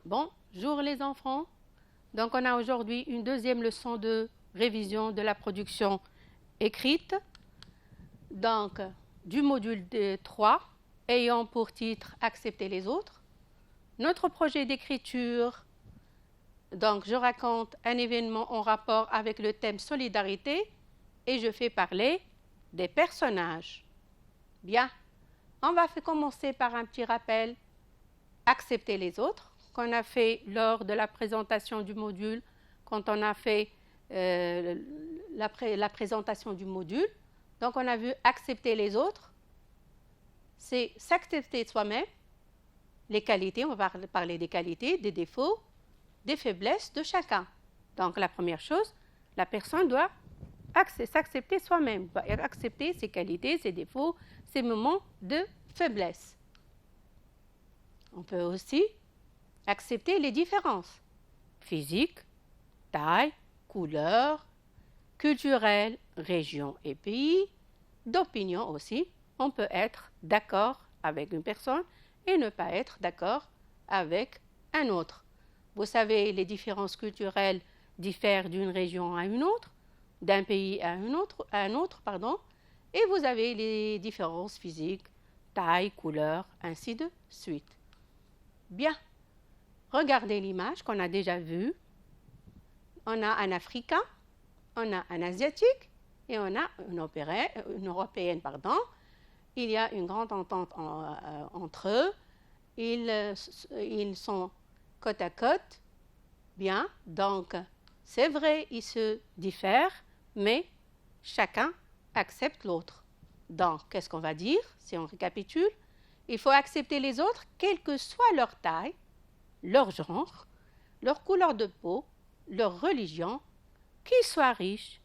Bonjour les enfants. Donc on a aujourd'hui une deuxième leçon de révision de la production écrite. Donc du module 3 ayant pour titre Accepter les autres. Notre projet d'écriture, donc je raconte un événement en rapport avec le thème solidarité et je fais parler des personnages. Bien, on va commencer par un petit rappel. Accepter les autres, qu'on a fait lors de la présentation du module, quand on a fait la présentation du module. Donc, on a vu accepter les autres, c'est s'accepter soi-même, les qualités, on va parler des qualités, des défauts, des faiblesses de chacun. Donc, la première chose, la personne doit s'accepter soi-même, doit accepter ses qualités, ses défauts, ses moments de faiblesse. On peut aussi accepter les différences physiques, taille, couleur, culturelles, région et pays, d'opinion aussi. On peut être d'accord avec une personne et ne pas être d'accord avec un autre. Vous savez, les différences culturelles diffèrent d'une région à une autre, d'un pays à un autre, et vous avez les différences physiques, taille, couleur, ainsi de suite. Bien, regardez l'image qu'on a déjà vue. On a un Africain, on a un Asiatique et on a une Européenne. Il y a une grande entente entre eux. Ils sont côte à côte. Bien, donc c'est vrai, ils se diffèrent, mais chacun accepte l'autre. Donc, qu'est-ce qu'on va dire si on récapitule? Il faut accepter les autres, quelle que soit leur taille, leur genre, leur couleur de peau, leur religion, qu'ils soient riches,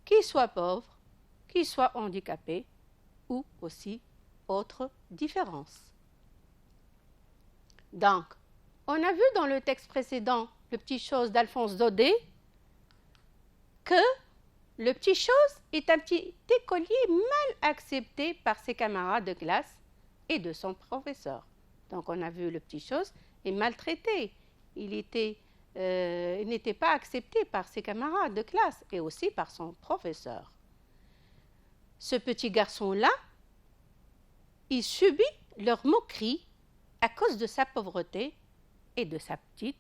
qu'ils soient pauvres, qu'ils soient handicapés, ou aussi autres différences. Donc, on a vu dans le texte précédent, le petit chose d'Alphonse Daudet, que le petit chose est un petit écolier mal accepté par ses camarades de classe et de son professeur. Donc, on a vu le petit chose est maltraité. Il n'était pas accepté par ses camarades de classe et aussi par son professeur. Ce petit garçon-là, il subit leur moquerie à cause de sa pauvreté et de sa petite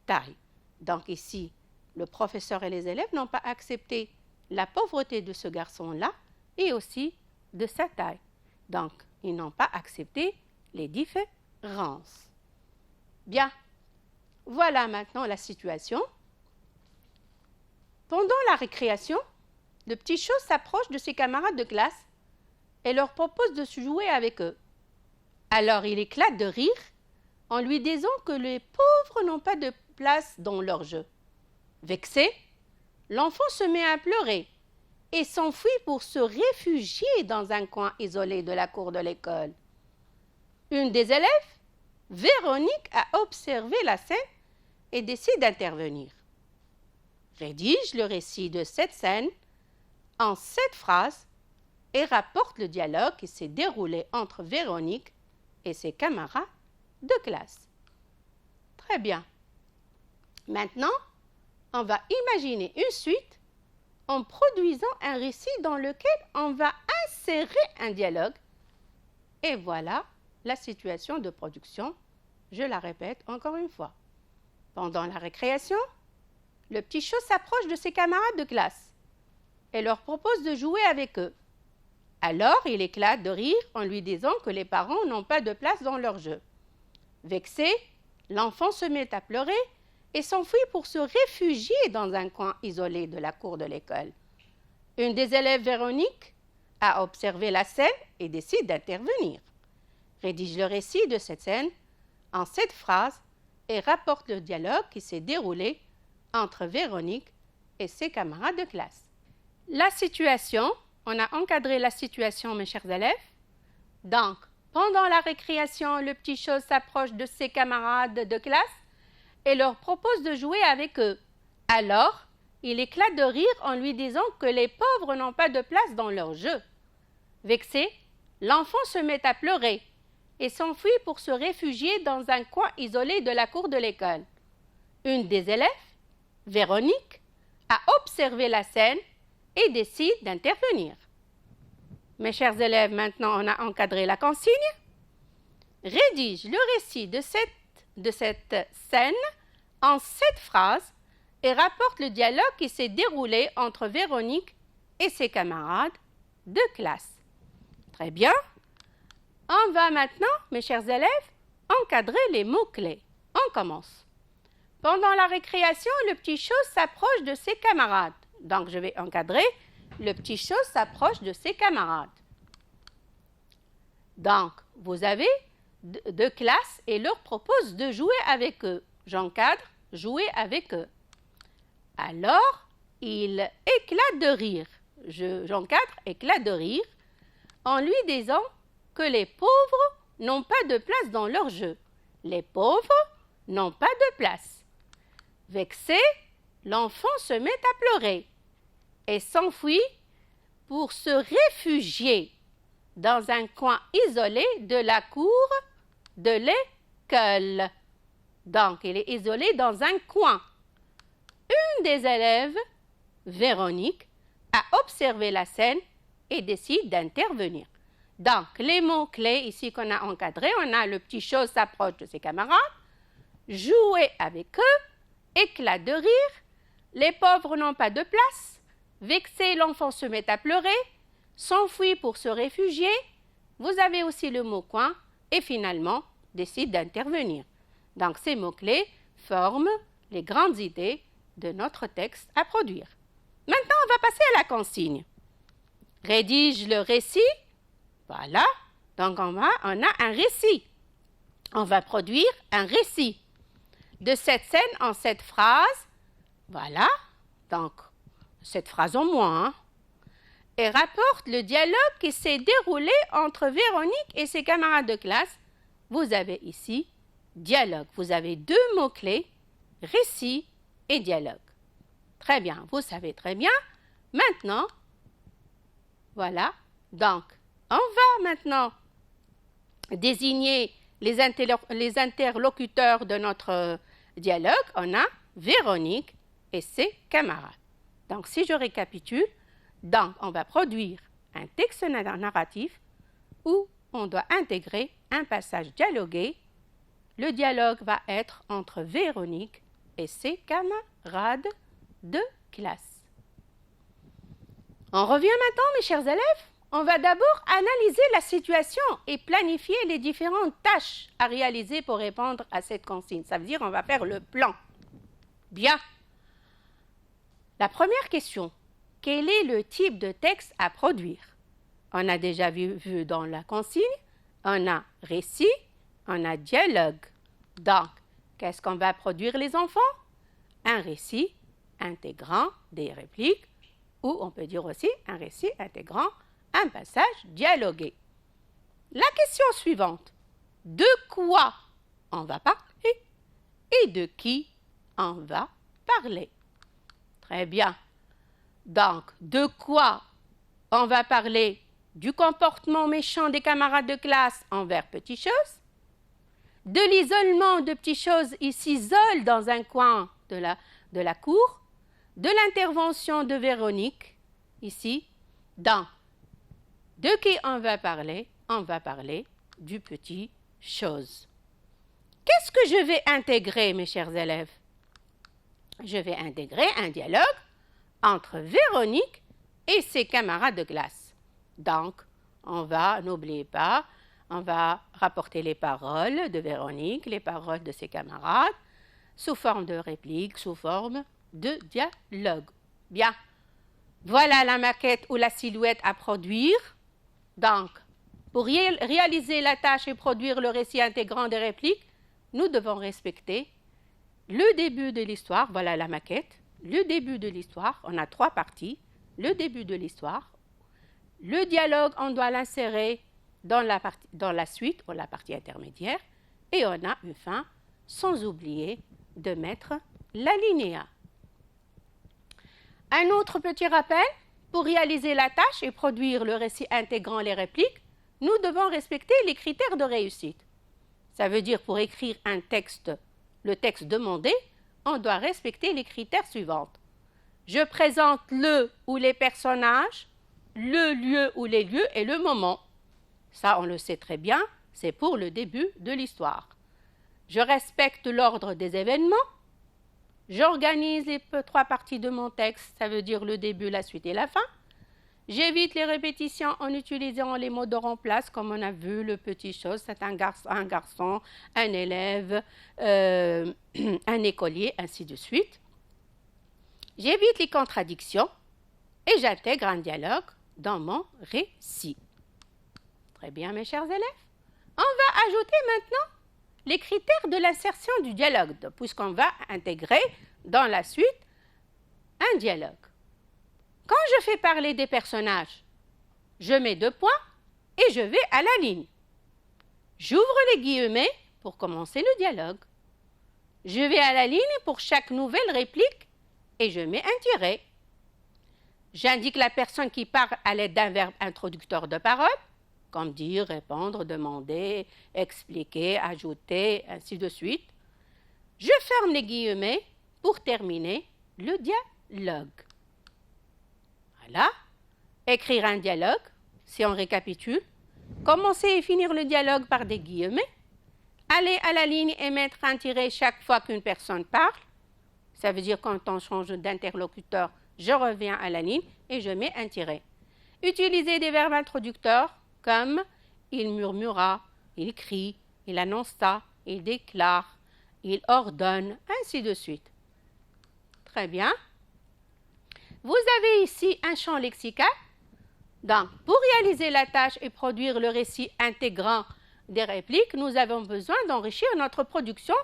taille. Donc ici, le professeur et les élèves n'ont pas accepté la pauvreté de ce garçon-là et aussi de sa taille. Donc, ils n'ont pas accepté les différences. Bien, voilà maintenant la situation. Pendant la récréation, le petit chose s'approche de ses camarades de classe et leur propose de se jouer avec eux. Alors il éclate de rire en lui disant que les pauvres n'ont pas de place dans leur jeu. Vexé, l'enfant se met à pleurer et s'enfuit pour se réfugier dans un coin isolé de la cour de l'école. Une des élèves, Véronique, a observé la scène et décide d'intervenir. Rédige le récit de cette scène en 7 phrases et rapporte le dialogue qui s'est déroulé entre Véronique et ses camarades de classe. Très bien. Maintenant, on va imaginer une suite en produisant un récit dans lequel on va insérer un dialogue. Et voilà la situation de production. Je la répète encore une fois. Pendant la récréation, le petit chose s'approche de ses camarades de classe et leur propose de jouer avec eux. Alors, il éclate de rire en lui disant que les parents n'ont pas de place dans leur jeu. Vexé, l'enfant se met à pleurer et s'enfuit pour se réfugier dans un coin isolé de la cour de l'école. Une des élèves, Véronique, a observé la scène et décide d'intervenir. Rédige le récit de cette scène en 7 phrases et rapporte le dialogue qui s'est déroulé entre Véronique et ses camarades de classe. La situation, on a encadré la situation, mes chers élèves. Donc, pendant la récréation, le petit chose s'approche de ses camarades de classe et leur propose de jouer avec eux. Alors, il éclate de rire en lui disant que les pauvres n'ont pas de place dans leur jeu. Vexé, l'enfant se met à pleurer et s'enfuit pour se réfugier dans un coin isolé de la cour de l'école. Une des élèves, Véronique, a observé la scène et décide d'intervenir. Mes chers élèves, maintenant on a encadré la consigne. Rédige le récit de cette scène en 7 phrases et rapporte le dialogue qui s'est déroulé entre Véronique et ses camarades de classe. Très bien. On va maintenant, mes chers élèves, encadrer les mots-clés. On commence. Pendant la récréation, le petit chose s'approche de ses camarades. Donc, je vais encadrer. Le petit chose s'approche de ses camarades. Donc, vous avez 2 classes et leur propose de jouer avec eux. J'encadre, jouer avec eux. Alors, il éclate de rire. J'encadre, éclate de rire, en lui disant que les pauvres n'ont pas de place dans leur jeu. Les pauvres n'ont pas de place. Vexé, l'enfant se met à pleurer et s'enfuit pour se réfugier dans un coin isolé de la cour de l'école. Donc, il est isolé dans un coin. Une des élèves, Véronique, a observé la scène et décide d'intervenir. Donc, les mots-clés ici qu'on a encadrés, on a le petit chose s'approche de ses camarades, jouer avec eux, éclat de rire, les pauvres n'ont pas de place, vexé, l'enfant se met à pleurer, s'enfuit pour se réfugier, vous avez aussi le mot coin et finalement décide d'intervenir. Donc, ces mots-clés forment les grandes idées de notre texte à produire. Maintenant, on va passer à la consigne. Rédige le récit. Voilà. Donc, on a un récit. On va produire un récit de cette scène en 7 phrases. Voilà. Donc, 7 phrases au moins. Hein. Et rapporte le dialogue qui s'est déroulé entre Véronique et ses camarades de classe. Vous avez ici dialogue. Vous avez 2 mots-clés, récit et dialogue. Très bien, vous savez très bien. Maintenant, voilà. Donc, on va maintenant désigner les interlocuteurs de notre dialogue. On a Véronique et ses camarades. Donc, si je récapitule, donc, on va produire un texte narratif où on doit intégrer un passage dialogué. Le dialogue va être entre Véronique et ses camarades de classe. On revient maintenant, mes chers élèves. On va d'abord analyser la situation et planifier les différentes tâches à réaliser pour répondre à cette consigne. Ça veut dire qu'on va faire le plan. Bien. La première question, quel est le type de texte à produire? On a déjà vu dans la consigne, on a récit, on a dialogue. Donc, qu'est-ce qu'on va produire les enfants? Un récit intégrant des répliques, ou on peut dire aussi un récit intégrant un passage dialogué. La question suivante, de quoi on va parler et de qui on va parler? Très bien. Donc, de quoi on va parler? Du comportement méchant des camarades de classe envers Petit Chose, de l'isolement de Petit Chose, il s'isole dans un coin de la cour, de l'intervention de Véronique, ici, dans de qui on va parler? On va parler du Petit Chose. Qu'est-ce que je vais intégrer, mes chers élèves? Je vais intégrer un dialogue entre Véronique et ses camarades de classe. Donc, n'oubliez pas, on va rapporter les paroles de Véronique, les paroles de ses camarades, sous forme de réplique, sous forme de dialogue. Bien. Voilà la maquette ou la silhouette à produire. Donc, pour réaliser la tâche et produire le récit intégrant des répliques, nous devons respecter le début de l'histoire. Voilà la maquette. Le début de l'histoire, on a 3 parties. Le début de l'histoire. Le dialogue, on doit l'insérer dans la suite ou la partie intermédiaire. Et on a une fin, sans oublier de mettre l'alinéa. Un autre petit rappel, pour réaliser la tâche et produire le récit intégrant les répliques, nous devons respecter les critères de réussite. Ça veut dire pour écrire un texte, le texte demandé, on doit respecter les critères suivants. Je présente le ou les personnages, le lieu ou les lieux et le moment. Ça, on le sait très bien, c'est pour le début de l'histoire. Je respecte l'ordre des événements. J'organise les 3 parties de mon texte, ça veut dire le début, la suite et la fin. J'évite les répétitions en utilisant les mots de remplace, comme on a vu, le petit chose, c'est un garçon, un élève, un écolier, ainsi de suite. J'évite les contradictions et j'intègre un dialogue dans mon récit. Très bien, mes chers élèves. On va ajouter maintenant les critères de l'insertion du dialogue, puisqu'on va intégrer dans la suite un dialogue. Quand je fais parler des personnages, je mets 2 points et je vais à la ligne. J'ouvre les guillemets pour commencer le dialogue. Je vais à la ligne pour chaque nouvelle réplique et je mets un tiret. J'indique la personne qui parle à l'aide d'un verbe introducteur de parole, comme dire, répondre, demander, expliquer, ajouter, ainsi de suite. Je ferme les guillemets pour terminer le dialogue. Voilà. Écrire un dialogue, si on récapitule. Commencer et finir le dialogue par des guillemets. Aller à la ligne et mettre un tiret chaque fois qu'une personne parle. Ça veut dire quand on change d'interlocuteur, je reviens à la ligne et je mets un tiret. Utiliser des verbes introducteurs comme il murmura, il crie, il annonça, il déclare, il ordonne, ainsi de suite. Très bien. Vous avez ici un champ lexical. Donc, pour réaliser la tâche et produire le récit intégrant des répliques, nous avons besoin d'enrichir notre production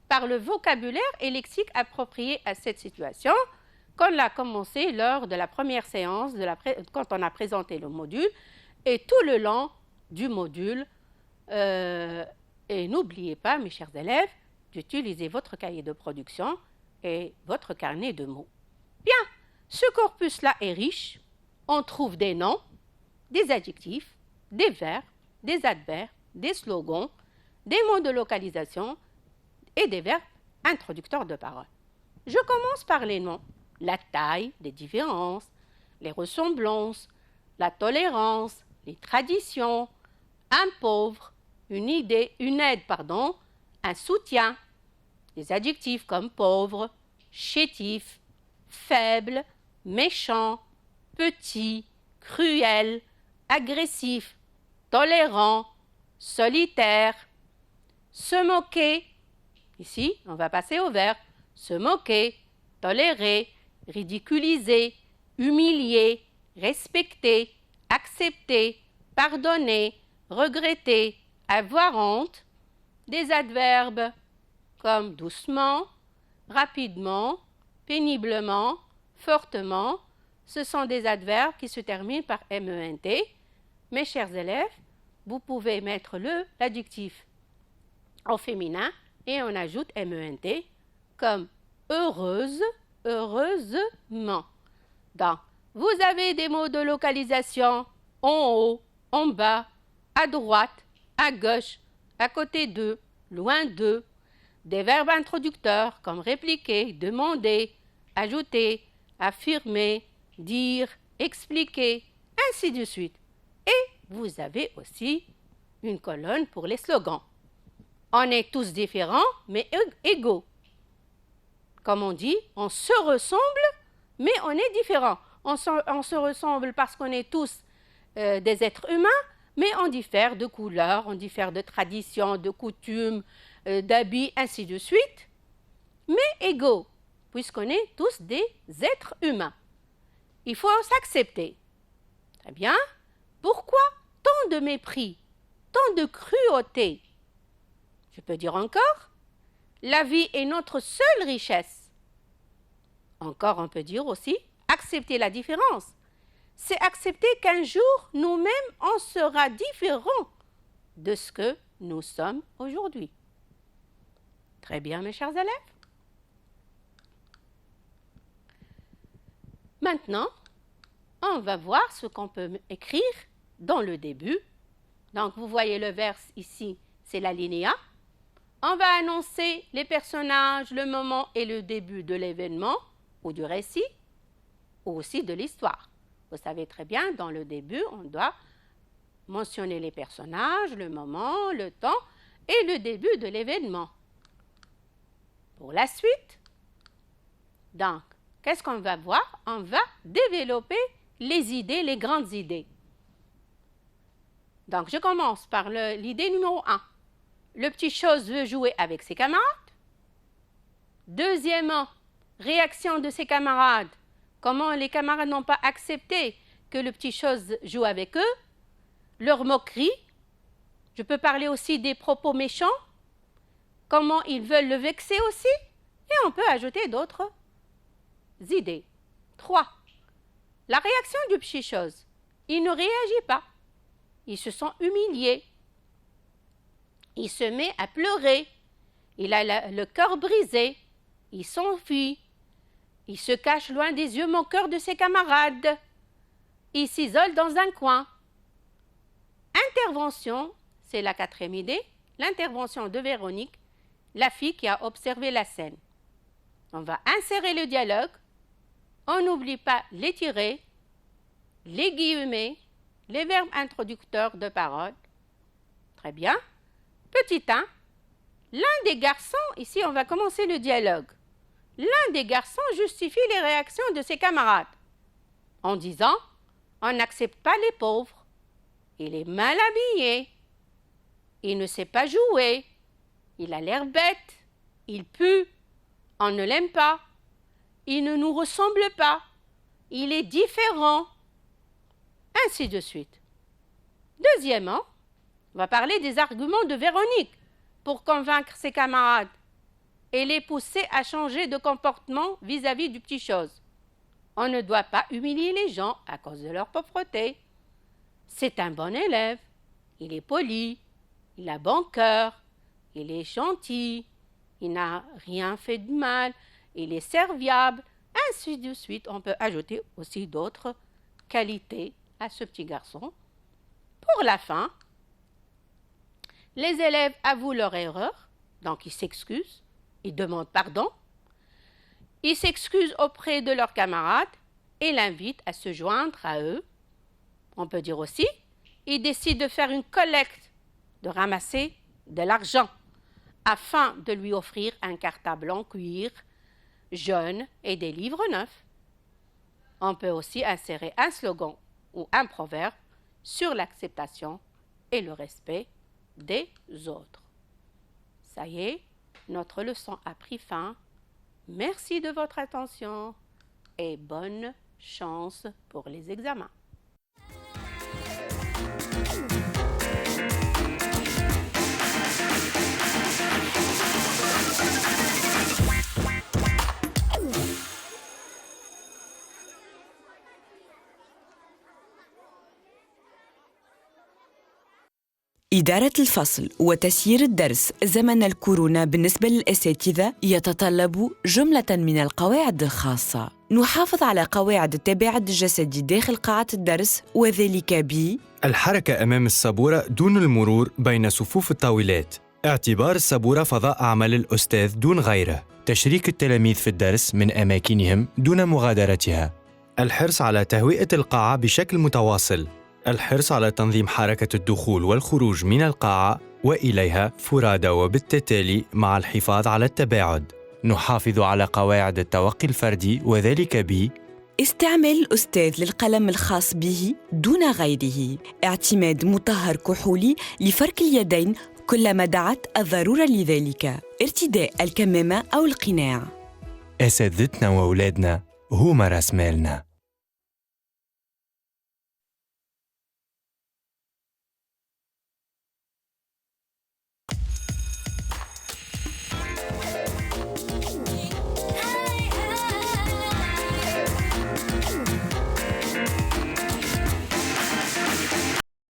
par le vocabulaire et lexique approprié à cette situation, qu'on l'a commencé lors de la première séance, quand on a présenté le module, et tout le long du module. Et n'oubliez pas, mes chers élèves, d'utiliser votre cahier de production et votre carnet de mots. Bien, ce corpus-là est riche. On trouve des noms, des adjectifs, des verbes, des adverbes, des slogans, des mots de localisation et des verbes introducteurs de parole. Je commence par les noms. La taille, les différences, les ressemblances, la tolérance, les traditions, un pauvre, une aide, un soutien. Les adjectifs comme pauvre, chétif, faible, méchant, petit, cruel, agressif, tolérant, solitaire, se moquer. Ici, on va passer au verbe. Se moquer, tolérer, ridiculiser, humilier, respecter, accepter, pardonner, regretter, avoir honte. Des adverbes comme doucement, rapidement, péniblement, fortement. Ce sont des adverbes qui se terminent par ment. Mes chers élèves, vous pouvez mettre l'adjectif au féminin et on ajoute ment comme heureuse, heureusement. Donc, vous avez des mots de localisation en haut, en bas, à droite, à gauche, à côté d'eux, loin d'eux. Des verbes introducteurs comme répliquer, demander, ajouter, affirmer, dire, expliquer, ainsi de suite. Et vous avez aussi une colonne pour les slogans. On est tous différents, mais égaux. Comme on dit, on se ressemble, mais on est différents. On se ressemble parce qu'on est tous des êtres humains, mais on diffère de couleurs, on diffère de traditions, de coutumes, d'habits, ainsi de suite, mais égaux, puisqu'on est tous des êtres humains. Il faut s'accepter. Très bien. Pourquoi tant de mépris, tant de cruauté? Je peux dire encore, la vie est notre seule richesse. Encore, on peut dire aussi, accepter la différence. C'est accepter qu'un jour, nous-mêmes, on sera différents de ce que nous sommes aujourd'hui. Très bien, mes chers élèves. Maintenant, on va voir ce qu'on peut écrire dans le début Donc, vous voyez le vers ici, c'est l'alinéa. On va annoncer les personnages, le moment et le début de l'événement ou du récit, ou aussi de l'histoire. Vous savez très bien, dans le début, on doit mentionner les personnages, le moment, le temps et le début de l'événement. Pour la suite, donc, qu'est-ce qu'on va voir? On va développer les idées, les grandes idées. Donc, je commence par l'idée numéro 1. Le petit chose veut jouer avec ses camarades. Deuxièmement, réaction de ses camarades. Comment les camarades n'ont pas accepté que le petit chose joue avec eux. Leur moquerie. Je peux parler aussi des propos méchants. Comment ils veulent le vexer aussi. Et on peut ajouter d'autres idées. 3. La réaction du petit chose. Il ne réagit pas. Il se sent humilié. Il se met à pleurer. Il a le cœur brisé. Il s'enfuit. Il se cache loin des yeux moqueurs de ses camarades. Il s'isole dans un coin. Intervention, c'est la 4e idée. L'intervention de Véronique, la fille qui a observé la scène. On va insérer le dialogue. On n'oublie pas les tirets, les guillemets, les verbes introducteurs de parole. Très bien. Petit 1, l'un des garçons, ici on va commencer le dialogue. L'un des garçons justifie les réactions de ses camarades en disant « On n'accepte pas les pauvres. Il est mal habillé. Il ne sait pas jouer. Il a l'air bête. Il pue. On ne l'aime pas. Il ne nous ressemble pas. Il est différent. » Ainsi de suite. Deuxièmement, on va parler des arguments de Véronique pour convaincre ses camarades et les pousser à changer de comportement vis-à-vis du petit chose. On ne doit pas humilier les gens à cause de leur pauvreté. C'est un bon élève. Il est poli. Il a bon cœur. Il est gentil. Il n'a rien fait de mal. Il est serviable. Ainsi de suite. On peut ajouter aussi d'autres qualités à ce petit garçon. Pour la fin, les élèves avouent leur erreur, donc ils s'excusent, ils demandent pardon, ils s'excusent auprès de leurs camarades et l'invitent à se joindre à eux. On peut dire aussi, ils décident de faire une collecte, de ramasser de l'argent afin de lui offrir un cartable en cuir jaune et des livres neufs. On peut aussi insérer un slogan ou un proverbe sur l'acceptation et le respect des autres. Ça y est, notre leçon a pris fin. Merci de votre attention et bonne chance pour les examens. إدارة الفصل وتسيير الدرس زمن الكورونا بالنسبة للأساتذة يتطلب جملة من القواعد الخاصة. نحافظ على قواعد التباعد الجسدي داخل قاعة الدرس وذلك الحركة أمام السبورة دون المرور بين صفوف الطاولات. اعتبار السبورة فضاء عمل الأستاذ دون غيره. تشريك التلاميذ في الدرس من أماكنهم دون مغادرتها. الحرص على تهوية القاعة بشكل متواصل. الحرص على تنظيم حركة الدخول والخروج من القاعة وإليها فرادى وبالتالي مع الحفاظ على التباعد. نحافظ على قواعد التوقي الفردي وذلك استعمال الأستاذ للقلم الخاص به دون غيره. اعتماد مطهر كحولي لفرك اليدين كلما دعت الضرورة لذلك. ارتداء الكمامة أو القناع. أساتذتنا وأولادنا هما راس مالنا.